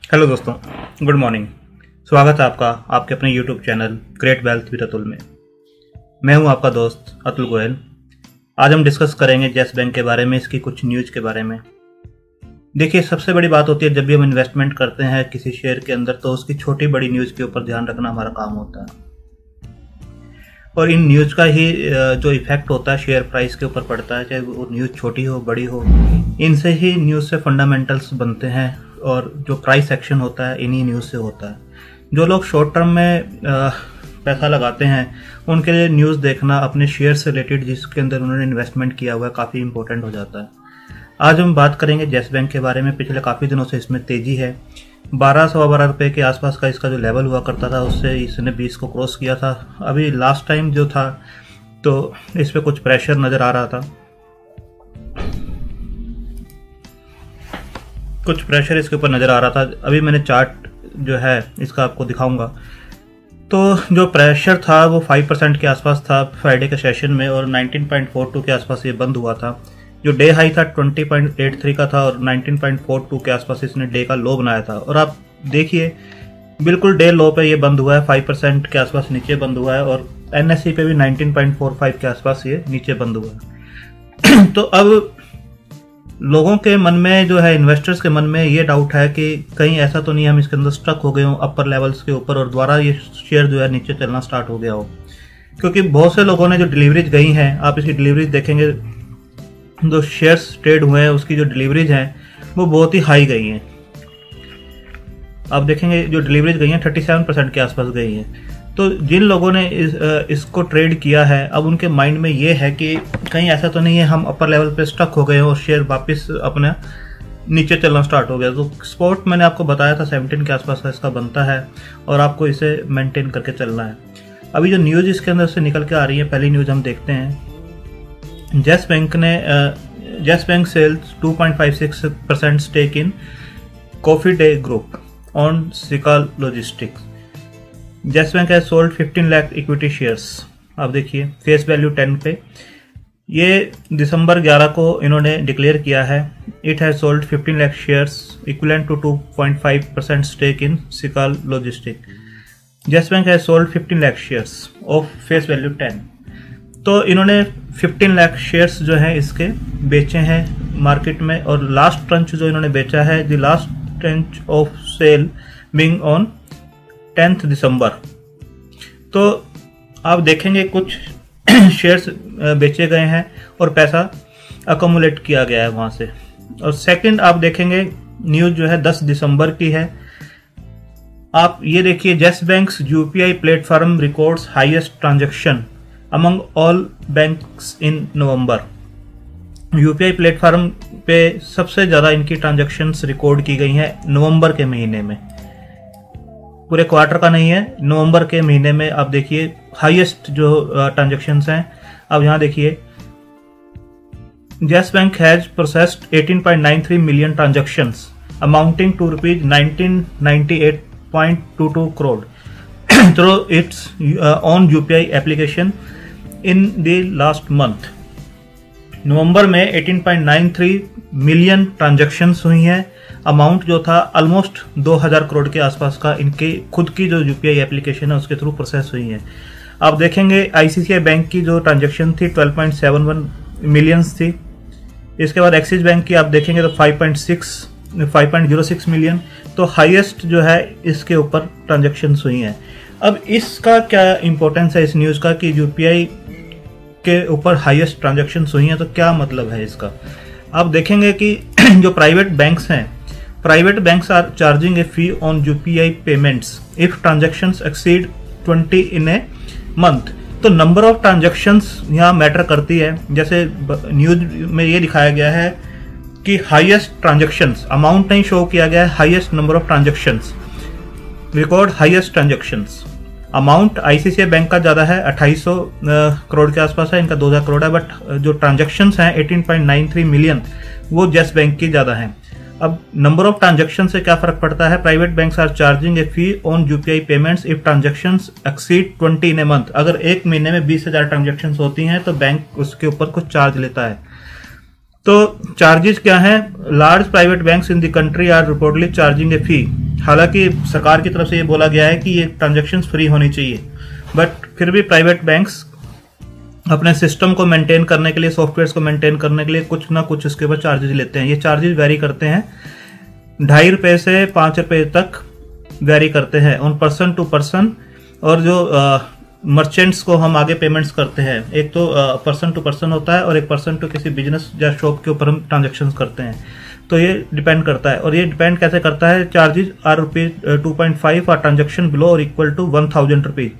Hello दोस्तों, good morning. स्वागत है आपका आपके अपने YouTube channel great wealth with Atul में। मैं हूं आपका दोस्त अतुल गोयल। आज हम डिस्कस करेंगे येस बैंक के बारे में, इसकी कुछ न्यूज़ के बारे में। देखिए, सबसे बड़ी बात होती है जब भी हम इन्वेस्टमेंट करते हैं किसी शेयर के अंदर, तो उसकी छोटी बड़ी न्यूज़ के ऊपर ध्यान रखना हमारा काम होता है। और इन न्यूज़ का ही जो इफेक्ट होता है शेयर प्राइस के ऊपर पड़ता है, चाहे वो न्यूज़ छोटी हो बड़ी हो। इनसे ही न्यूज़ से फंडामेंटल्स बनते हैं और जो प्राइस एक्शन होता है इन्हीं न्यूज़ से होता है। जो लोग शॉर्ट टर्म में पैसा लगाते हैं उनके लिए न्यूज़ देखना अपने शेयर से रिलेटेड जिसके अंदर उन्होंने इन्वेस्टमेंट किया हुआ है काफ़ी इंपॉर्टेंट हो जाता है। आज हम बात करेंगे येस बैंक के बारे में। पिछले काफ़ी दिनों से इसमें तेज़ी है। 12-12.25 रुपये के आसपास का इसका जो लेवल हुआ करता था उससे इसने 20 को क्रॉस किया था। अभी लास्ट टाइम जो था तो इस पर कुछ प्रेशर नज़र आ रहा था, कुछ प्रेशर इसके ऊपर नज़र आ रहा था। अभी मैंने चार्ट जो है इसका आपको दिखाऊंगा। तो जो प्रेशर था वो 5% के आसपास था फ्राइडे के सेशन में और 19.42 के आसपास ये बंद हुआ था। जो डे हाई था 20.83 का था और 19.42 के आसपास इसने डे का लो बनाया था। और आप देखिए बिल्कुल डे लो पे ये बंद हुआ है, 5% के आसपास नीचे बंद हुआ है और एनएसई पे भी 19.45 के आसपास ये नीचे बंद हुआ है। तो अब लोगों के मन में जो है, इन्वेस्टर्स के मन में ये डाउट है कि कहीं ऐसा तो नहीं हम इसके अंदर स्टक हो गए हों अपर लेवल्स के ऊपर और दोबारा ये शेयर जो है नीचे चलना स्टार्ट हो गया हो। क्योंकि बहुत से लोगों ने जो डिलीवरीज गई हैं, आप इसकी डिलीवरीज देखेंगे, जो शेयर्स ट्रेड हुए हैं उसकी जो डिलीवरीज हैं वो बहुत ही हाई गई हैं। आप देखेंगे जो डिलीवरीज गई हैं 37% के आसपास गई हैं। तो जिन लोगों ने इसको ट्रेड किया है अब उनके माइंड में ये है कि कहीं ऐसा तो नहीं है हम अपर लेवल पे स्टक हो गए और शेयर वापस अपने नीचे चलना स्टार्ट हो गया। तो स्पॉट मैंने आपको बताया था 17 के आसपास का इसका बनता है और आपको इसे मेंटेन करके चलना है। अभी जो न्यूज़ इसके अंदर से निकल के आ रही है, पहली न्यूज़ हम देखते हैं। Yes bank sells 2.56% stake in coffee day group on Sical logistics. Yes bank has sold 15 lakh equity shares. आप देखिए फेस वैल्यू 10 पे, ये दिसंबर 11 को इन्होंने डिक्लेयर किया है। It has sold 15 lakh shares equivalent to 2.5% stake in Sical logistic. Yes bank has sold 15 lakh shares of face value 10। तो इन्होंने 15 लाख शेयर्स जो हैं इसके बेचे हैं मार्केट में और लास्ट ट्रंच जो इन्होंने बेचा है, the last tranche of sale being on 10 December. तो आप देखेंगे कुछ शेयर्स बेचे गए हैं और पैसा अकोमुलेट किया गया है वहां से। और सेकंड आप देखेंगे न्यूज जो है 10 दिसंबर की है। आप ये देखिए, yes banks UPI platform records highest transaction among all banks in November. UPI platform पे सबसे ज्यादा इनकी ट्रांजैक्शंस रिकॉर्ड की गई हैं नवंबर के महीने में। पूरे क्वार्टर का नहीं है, नवंबर के महीने में आप देखिए हाईएस्ट जो ट्रांजैक्शंस हैं। अब यहां देखिए, yes bank has processed 18.93 million transactions amounting to ₹98.22 crore through its on UPI application in the last month. नवंबर में 18.93 मिलियन ट्रांजैक्शंस हुई हैं। अमाउंट जो था ऑलमोस्ट 2000 करोड़ के आसपास का इनके खुद की जो यूपीआई एप्लीकेशन है उसके थ्रू प्रोसेस हुई है। आप देखेंगे आईसीआईसीआई बैंक की जो ट्रांजैक्शन थी 12.71 मिलियंस थी। इसके बाद एक्सिस बैंक की आप देखेंगे तो 5.06 मिलियन। तो हाईएस्ट जो है इसके ऊपर ट्रांजैक्शंस हुई हैं। अब इसका क्या इंपॉर्टेंस है इस न्यूज़ का कि यूपीआई के ऊपर हाईएस्ट ट्रांजैक्शंस हुई हैं, तो क्या मतलब है इसका। आप देखेंगे कि जो प्राइवेट बैंक्स हैं, private banks are charging a fee on UPI payments if transactions exceed 20 in a month. तो नंबर ऑफ ट्रांजैक्शंस यहाँ मैटर करती है। जैसे न्यूज में ये दिखाया गया है कि हाईएस्ट ट्रांजैक्शंस, अमाउंट नहीं शो किया गया है, highest number of transactions, record highest transactions. Amount ICICI bank का ज्यादा है, 2800 करोड़ के आसपास है, इनका 2000 करोड़ है। बट जो ट्रांजैक्शंस हैं 18.93 मिलियन वो येस बैंक की ज्यादा हैं। अब नंबर ऑफ ट्रांजैक्शन से क्या फर्क पड़ता है। Private banks are charging a fee on UPI payments if transactions exceed 20 in a month. अगर एक महीने में 20,000 ट्रांजैक्शंस होती हैं तो बैंक उसके ऊपर कुछ चार्ज लेता है। तो चार्जेस क्या हैं? Large private banks in the country are reportedly charging a fee हालांकि सरकार की तरफ से ये बोला गया है कि ये ट्रांजैक्शंस फ्री होनी चाहिए, बट फिर भी प्राइवेट बैंक्स अपने सिस्टम को मेंटेन करने के लिए, सॉफ्टवेयर को मेंटेन करने के लिए कुछ ना कुछ इसके ऊपर चार्जेस लेते हैं। ये चार्जेस वेरी करते हैं, 2.5 रुपये से 5 रुपये तक वेरी करते हैं ऑन पर्सन टू पर्सन। और जो मर्चेंट्स को हम आगे पेमेंट्स करते हैं, एक तो पर्सन टू पर्सन होता है और एक पर्सन टू किसी बिजनेस या शॉप के ऊपर हम ट्रांजेक्शन करते हैं। तो ये डिपेंड करता है, और ये डिपेंड कैसे करता है, चार्जेस आर ₹2.5 और ट्रांजेक्शन बिलो और इक्वल टू 1000 रुपीज।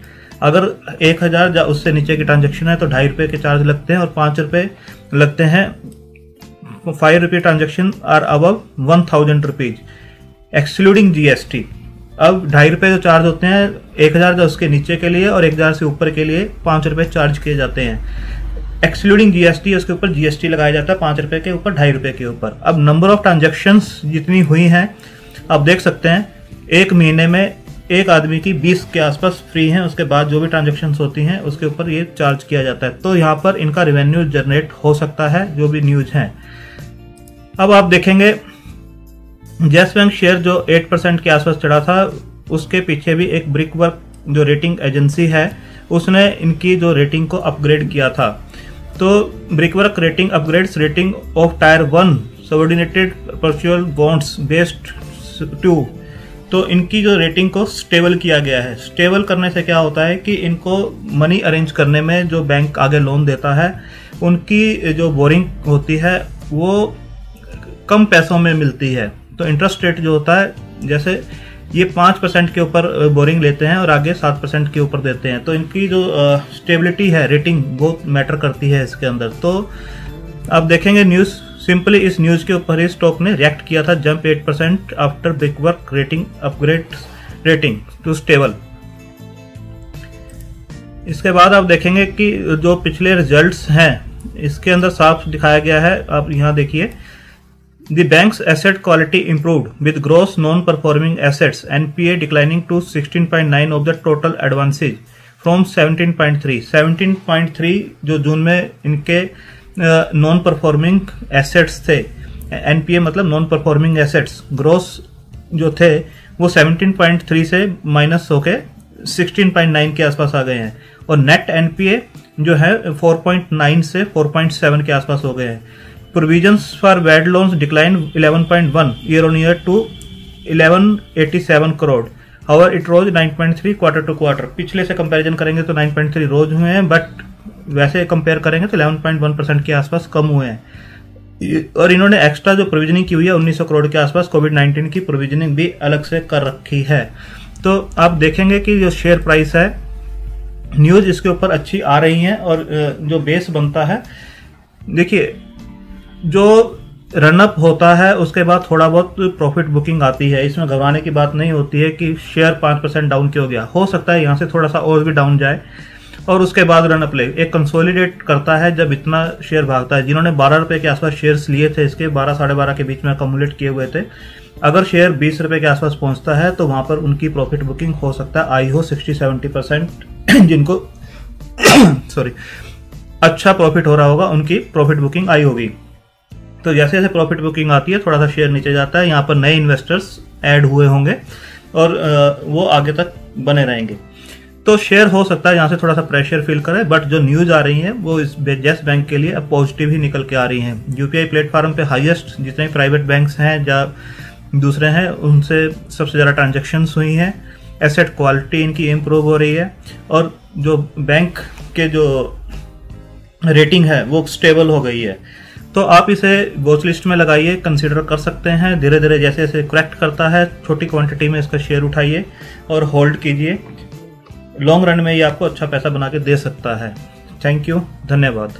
अगर 1000 या उससे नीचे की ट्रांजेक्शन है तो 2.5 रुपये के चार्ज लगते हैं और 5 रुपये लगते हैं। 5 रुपये transaction or above 1000 rupees excluding GST. अब 2.5 रुपये जो चार्ज होते हैं 1000 या उसके नीचे के लिए, और 1000 से ऊपर के लिए 5 रुपये चार्ज किए जाते हैं एक्सक्लूडिंग जीएसटी। उसके ऊपर जीएसटी लगाया जाता है 5 रुपये के ऊपर, 2.5 रुपये के ऊपर। अब नंबर ऑफ ट्रांजेक्शन्स जितनी हुई हैं आप देख सकते हैं, एक महीने में एक आदमी की 20 के आसपास फ्री हैं, उसके बाद जो भी ट्रांजेक्शन्स होती हैं उसके ऊपर ये चार्ज किया जाता है। तो यहाँ पर इनका रेवेन्यू जनरेट हो सकता है, जो भी न्यूज है। अब आप देखेंगे येस बैंक शेयर जो 8% के आसपास चढ़ा था, उसके पीछे भी एक ब्रिकवर्क जो रेटिंग एजेंसी है उसने इनकी जो रेटिंग को अपग्रेड किया था। तो brickwork rating upgrades rating of tyre 1 subordinated perpetual bonds based 2। तो इनकी जो रेटिंग को स्टेबल किया गया है। स्टेबल करने से क्या होता है कि इनको मनी अरेंज करने में जो बैंक आगे लोन देता है, उनकी जो बोरिंग होती है वो कम पैसों में मिलती है। तो इंटरेस्ट रेट जो होता है, जैसे ये 5% के ऊपर बोरिंग लेते हैं और आगे 7% के ऊपर देते हैं, तो इनकी जो स्टेबिलिटी है, रेटिंग, वो मैटर करती है इसके अंदर। तो आप देखेंगे न्यूज, सिंपली इस न्यूज के ऊपर ही स्टॉक ने रिएक्ट किया था, jump 8% after Brickwork rating upgrade rating to stable. इसके बाद आप देखेंगे कि जो पिछले रिजल्ट्स हैं इसके अंदर साफ दिखाया गया है। आप यहाँ देखिए, The bank's asset quality improved with gross non-performing assets (NPA) declining to 16.9 of the total advances from 17.3. 17.3 जो जून में इनके नॉन परफॉर्मिंग एसेट्स थे, NPA मतलब नॉन परफॉर्मिंग एसेट्स, ग्रोस जो थे वो 17.3 से माइनस होके 16.9 के आसपास आ गए हैं, और नेट NPA जो है 4.9 से 4.7 के आसपास हो गए हैं। Provisions for bad loans declined 11.1 year on year to 1187 crore. However, it rose 9.3 quarter to quarter. पिछले से कंपैरिजन करेंगे तो 9.3 रोज हुए हैं, बट वैसे कंपेयर करेंगे तो 11.1% के आसपास कम हुए हैं। और इन्होंने एक्स्ट्रा जो प्रोविजनिंग की हुई है 1900 करोड़ के आसपास, कोविड-19 की प्रोविजनिंग भी अलग से कर रखी है। तो आप देखेंगे कि जो शेयर प्राइस है, न्यूज इसके ऊपर अच्छी आ रही है, और जो बेस बनता है, देखिए जो रनअप होता है उसके बाद थोड़ा बहुत प्रॉफिट बुकिंग आती है। इसमें घबराने की बात नहीं होती है कि शेयर 5% डाउन क्यों गया, हो सकता है यहाँ से थोड़ा सा और भी डाउन जाए और उसके बाद रनअप ले। एक कंसोलिडेट करता है जब इतना शेयर भागता है। जिन्होंने 12 रुपए के आसपास शेयर्स लिए थे, इसके 12 साढ़े 12 के बीच में अकोमुलेट किए हुए थे, अगर शेयर 20 रुपए के आसपास पहुंचता है तो वहां पर उनकी प्रॉफिट बुकिंग हो सकता है आई हो 60-70%। जिनको सॉरी अच्छा प्रॉफिट हो रहा होगा उनकी प्रॉफिट बुकिंग आई होगी। तो जैसे जैसे प्रॉफिट बुकिंग आती है थोड़ा सा शेयर नीचे जाता है, यहाँ पर नए इन्वेस्टर्स ऐड हुए होंगे और वो आगे तक बने रहेंगे। तो शेयर हो सकता है यहाँ से थोड़ा सा प्रेशर फील करे, बट जो न्यूज आ रही है वो इस येस बैंक के लिए अब पॉजिटिव ही निकल के आ रही हैं। यूपीआई प्लेटफॉर्म पे हाईएस्ट जितने प्राइवेट बैंक्स हैं या दूसरे हैं उनसे सबसे ज़्यादा ट्रांजेक्शन्स हुई हैं। एसेट क्वालिटी इनकी इम्प्रूव हो रही है, और जो बैंक के जो रेटिंग है वो स्टेबल हो गई है। तो आप इसे वॉच लिस्ट में लगाइए, कंसीडर कर सकते हैं। धीरे धीरे जैसे जैसे करेक्ट करता है, छोटी क्वांटिटी में इसका शेयर उठाइए और होल्ड कीजिए। लॉन्ग रन में ये आपको अच्छा पैसा बना के दे सकता है। थैंक यू, धन्यवाद।